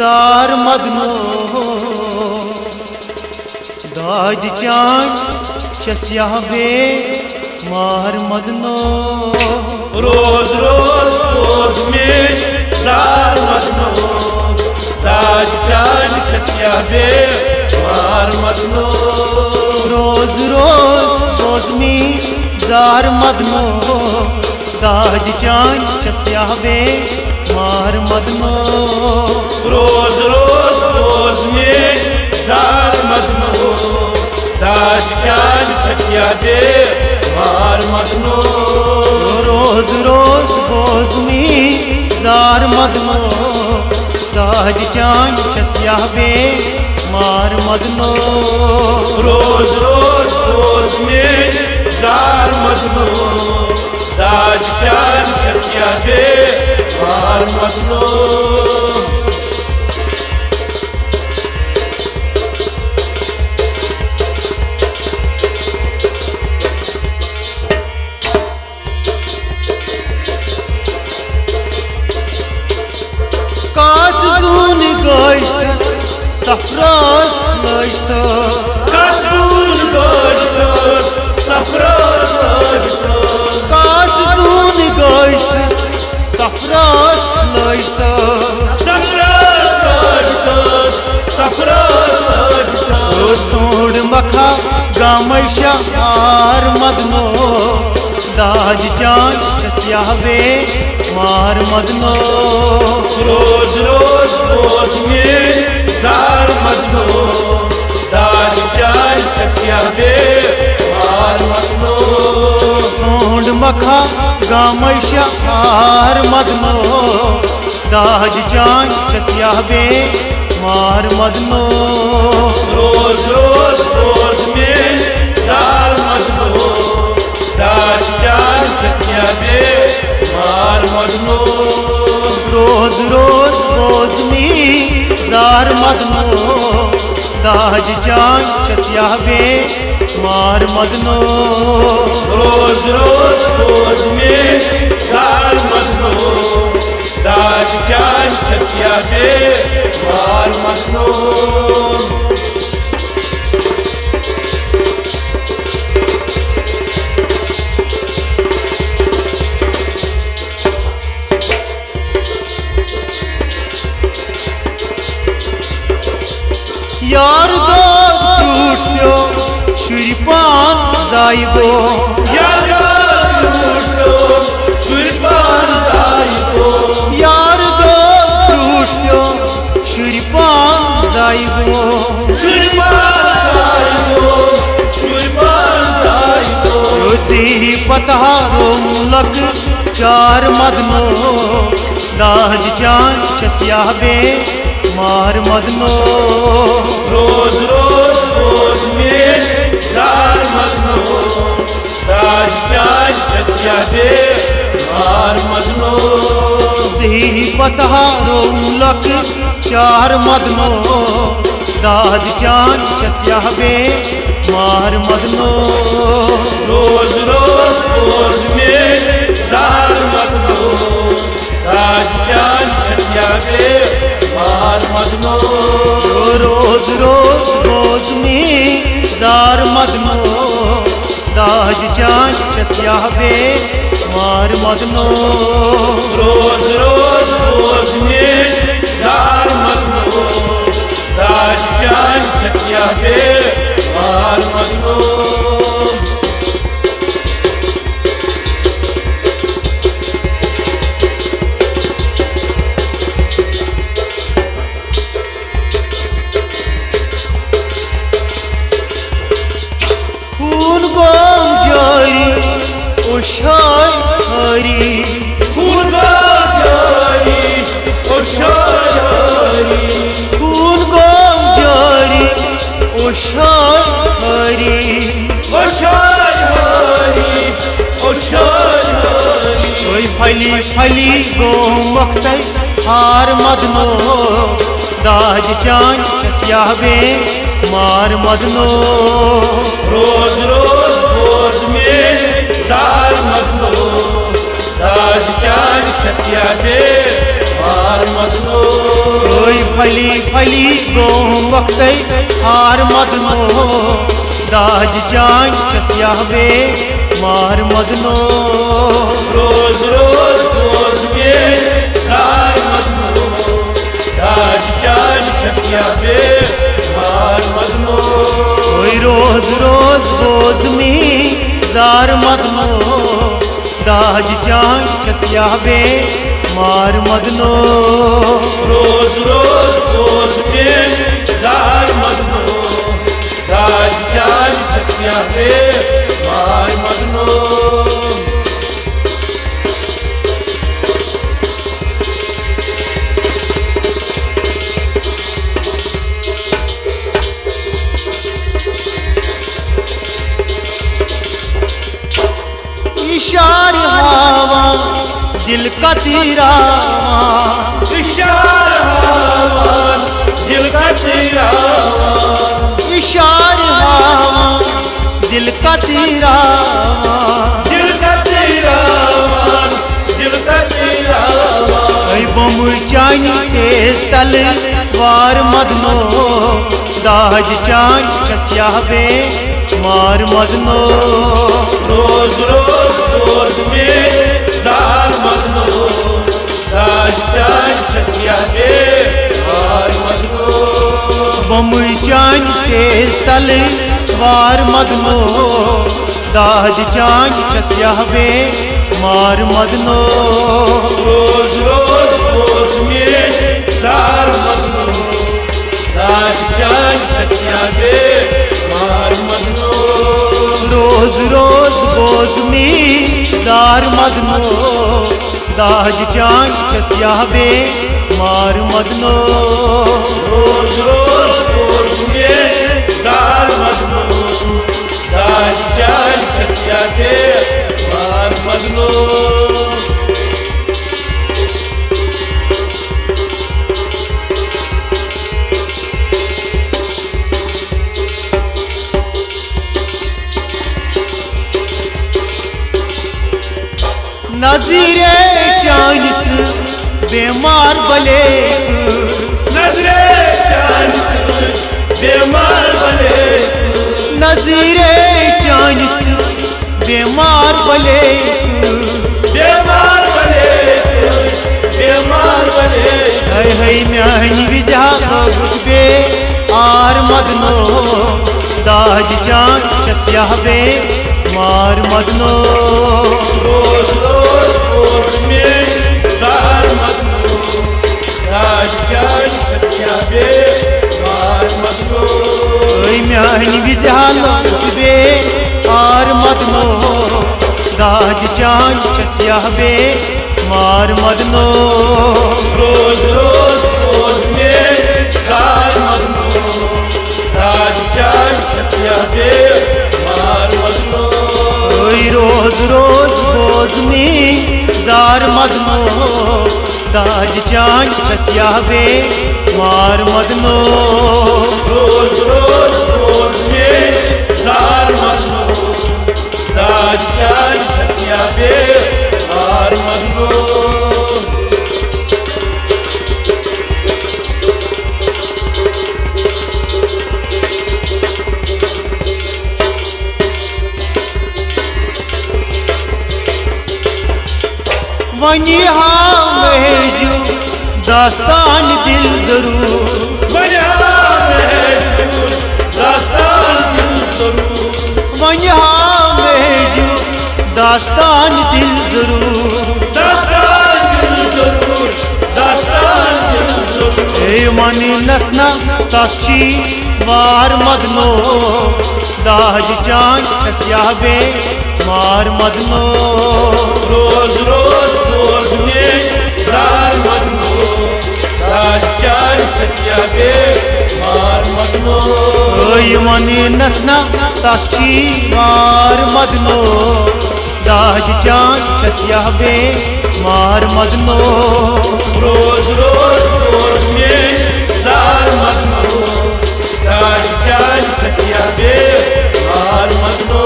jar मदनो दाज चान चस्या बे मार मदनो रोज रोज रोज में जार मदनो दाज चान चस्या बे मार मदनो रोज रोज रोज में जार मदनो दाज चान चस्या बे मार मदनो रोज रोज रोज में जार मदनो दाज चान चस्या बे मार मदनो रोज रोज रोज में जार मदनो दाज चान चस्या बे मार मदनो रोज रोज रोज में जार मदनो दाज चान चस्या बे मार मदनो काच जून गश्त सफरास लश्त कासून गश्त सफरास लश्त काच जून गश्त सफरास लश्त सफरास लश्त सफरास लश्त सोड मखा गामैशा मार मदनो दाज चान चस्या बे मार मदनो रोज रोज रोज में जार मदनो दाज चान चस्या बे मार मदनो सोंड मखा गामैशा मार मदनो दाज चान चस्या बे मार मदनो रोज रोज रोज में जार मदनो दाज चान चस्या बे मार मदनो रोज रोज रोज में जार मदनो दाज चान चस्या बे मार मदनो रोज रोज रोज में जार मदनो दाज चान चस्या बे मार मदनो यार दो टूट गयो शुरपान जाई गो यार दो शुरपान जाई गो यार दो टूट गयो शुरपान जाई गो शुरपान जाई गो शुरपान जाई गो रोजी पतहारो मुलक चार मदनो दाज चान चस्या बे मार मदनो रोज रोज रोज में जार मदनो दाज चान चस्या बे मार मदनो सही पतहारो मुलक चार मदनो दाज चान चस्या बे मार मदनो रोज रोज रोज में जार मदनो दाज चान चस्या बे मार मदनो रोज रोज रोज में जार मदनो दाज चान चस्या बे मार मदनो रोज रोज रोज में जार मदनो दाज चान चस्या बे मार मदनो खून गोम जारी ओशाय हरी खून जारी ओशारी खून गोम जारी ओशाय हरी ओशारी ओशारी कोई फली फली गो मखतै हार मदनो दाज चान चस्या बे मार मदनो रोज रोज रोज में जार मदनो दाज चान चस्या बे मार मदनो फली फली गो मखते हार मदनो दाज जान चस्याबे मार मदनो रोज रोज रोज में दार मदनो दाज जान चस्याबे मार मदनो रोज रोज रोज में जार मदनो दाज जान चस्याबे मार मदनो रोज रोज रोज में दार मदनो दाज जान चस्याबे मार मदनो इशार हवा दिल का तीरा इशार हवा दिल का तीरा इशार हवा दिल का तीरा दिल का तीरा दिल का तीरा बम चानी तेज तल वार मदनो दाज चान चस्याबे मार मदनो रोज रोज रोज में दार मदनो दाज जान चस्याबे मार मदनो बम चान तेज तल वार मदनो दाज चान चस्याबे मार मदनो रोज रोज रोज में दार मदनो दाज जान चस्याबे मार मदनो रोज रोज बोझ में जार मदनो दाज जान चस्याबे मार मदनो रोज रोज रोज में दार मदनो दाज जान चस्याबे मार मदनो नजीरे चानिस बेमार बले नजरे चानिस बेमार बले नजीरे चानिस बेमार बले बेमार बले बेमार बले है म्यानी विजा बे आर मदनो दाज जान चस्याबे मार मदनो रोज रोज रोज में दार मदनो दाज जान चस्याबे मार मदनो म्यानी विजाल बे आर मदनो दाज जान चस्याबे मार मदनो रोज रोज रोज में दार मदनो दाज जान चस्याबे मार मदनो रोज रोज बोझ में जार मदनो दाज जान चस्याबे मार मदनो रोज रोज रोज में दार मदनो दाज जान चस्याबे मार मदनो वनी हाँ मेजू दास्तान दिल जरूर दास्तान दिल जरूर वनी हाँ मेजू दास्तान दिल जरूर दास्तान दिल जरूर दास्तान दिल जरूर मन नसना तस्ची मार मदनो दाज जान चस्याबे मार मदनो रोज रोज रोज में दार मदनो दाज जान चस्याबे मार मदनो मन नसना तस्ची मार मदनो दाज जान चस्याबे मार मदनो रोज रोज रोज में दार मदनो दाज जान चस्याबे मार मदनो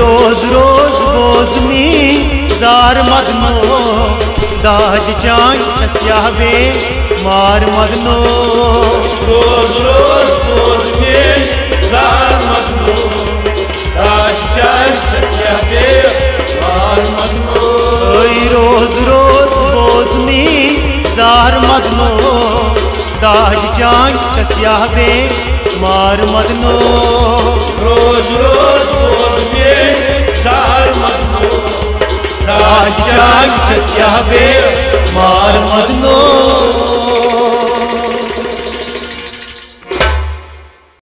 रोज रोज बोझ में जार मदनो दाज जान छस्या बे मार मदनो रोज रोज बोझ में जार मदनो दाज जान छस्या बे मार मदनो रोज रोज बोझ में जार मदनो दाज जान छस्या बे मार मदनो रोज रोज बोझ में जार मदनो दाज जान छस्या बे मार मदनो